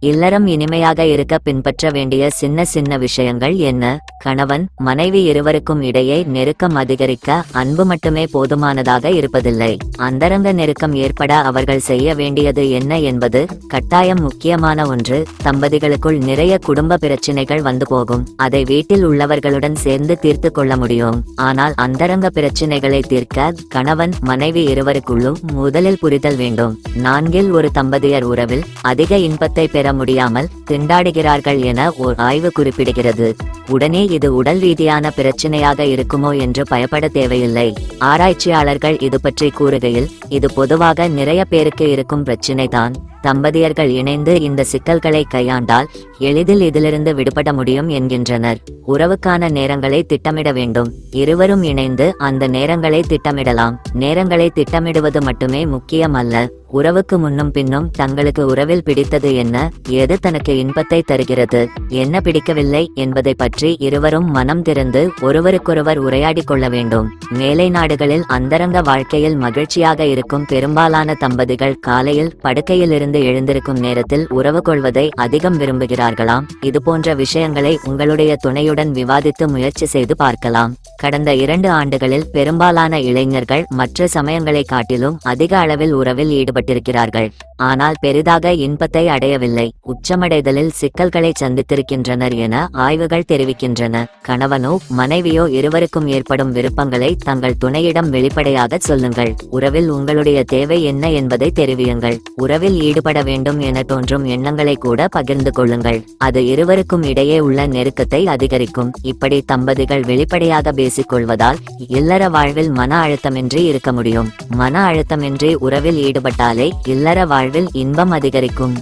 இல்லறம் இனிமையாக இருக்க பின்பற்ற வேண்டிய சின்ன சின்ன விஷயங்கள் என்ன? கணவன் மனைவி இருவருக்கும் இடையே நெருக்கம் அதிகரிக்க அன்பு மட்டுமே போதுமானதாக இருப்பதில்லை. அந்தரங்க நெருக்கம் ஏற்பட அவர்கள் செய்ய வேண்டியது என்ன என்பது கட்டாயம் முக்கியமான ஒன்று. தம்பதிகளுக்குள் நிறைய குடும்ப பிரச்சினைகள் வந்து போகும். அதை வீட்டில் உள்ளவர்களுடன் சேர்ந்து தீர்த்து கொள்ள முடியும். ஆனால் அந்தரங்க பிரச்சினைகளை தீர்க்க கணவன் மனைவி இருவருக்குள்ளும் முதலில் புரிதல் வேண்டும். 4 ஒரு தம்பதியர் உறவில் அதிக இன்பத்தை பெற முடியாமல் திண்டாடுகிறார்கள் என ஓர் ஆய்வு குறிப்பிடுகிறது. உடனே இது உடல் ரீதியான பிரச்சனையாக இருக்குமோ என்று பயப்பட தேவையில்லை. ஆராய்ச்சியாளர்கள் இது பற்றி கூறுகையில், இது பொதுவாக நிறைய பேருக்கு இருக்கும் பிரச்சினைதான். தம்பதியர்கள் இணைந்து இந்த சிக்கல்களை கையாண்டால் எளிதில் இதிலிருந்து விடுபட முடியும் என்கின்றனர். உறவுக்கான நேரங்களை திட்டமிட வேண்டும். இருவரும் இணைந்து அந்த நேரங்களை திட்டமிடலாம். நேரங்களை திட்டமிடுவது மட்டுமே முக்கியம் அல்ல. உறவுக்கு முன்னும் பின்னும் தங்களுக்கு உறவில் பிடித்தது என்ன, எது தனக்கு இன்பத்தை தருகிறது, என்ன பிடிக்கவில்லை என்பதை பற்றி இருவரும் மனம் திறந்து ஒருவருக்கொருவர் உரையாடி கொள்ள வேண்டும். மேலை நாடுகளில் அந்தரங்க வாழ்க்கையில் மகிழ்ச்சியாக இருக்கும் பெரும்பாலான தம்பதிகள் காலையில் படுக்கையில் இருந்து எழுந்திருக்கும் நேரத்தில் உறவு கொள்வதை அதிகம் விரும்புகிறார்களாம். இதுபோன்ற விஷயங்களை உங்களுடைய துணையுடன் விவாதித்து முயற்சி செய்து பார்க்கலாம். கடந்த 2 ஆண்டுகளில் பெரும்பாலான இளைஞர்கள் மற்ற சமயங்களை காட்டிலும் அதிக அளவில் உறவில் ஈடுபட்டிருக்கிறார்கள். ஆனால் பெரிதாக இன்பத்தை அடையவில்லை. உச்சமடைதலில் சிக்கல்களை சந்தித்திருக்கின்றனர் என ஆய்வுகள் தெரிவிக்கின்றன. கணவனோ மனைவியோ இருவருக்கும் ஏற்படும் விருப்பங்களை தங்கள் துணையிடம் வெளிப்படையாக சொல்லுங்கள். உறவில் உங்களுடைய தேவை என்ன என்பதை தெரிவியுங்கள். உறவில் ஈடுபட வேண்டும் என தோன்றும் எண்ணங்களை கூட பகிர்ந்து கொள்ளுங்கள். அது இருவருக்கும் இடையே உள்ள நெருக்கத்தை அதிகரிக்கும். இப்படி தம்பதிகள் வெளிப்படையாக பேசிக்கொள்வதால் இல்லற வாழ்வில் மன அழுத்தமின்றி இருக்க முடியும். மன அழுத்தமின்றி உறவில் ஈடுபட்டாலே இல்லற வாழ்வில் இன்பம் அதிகரிக்கும்.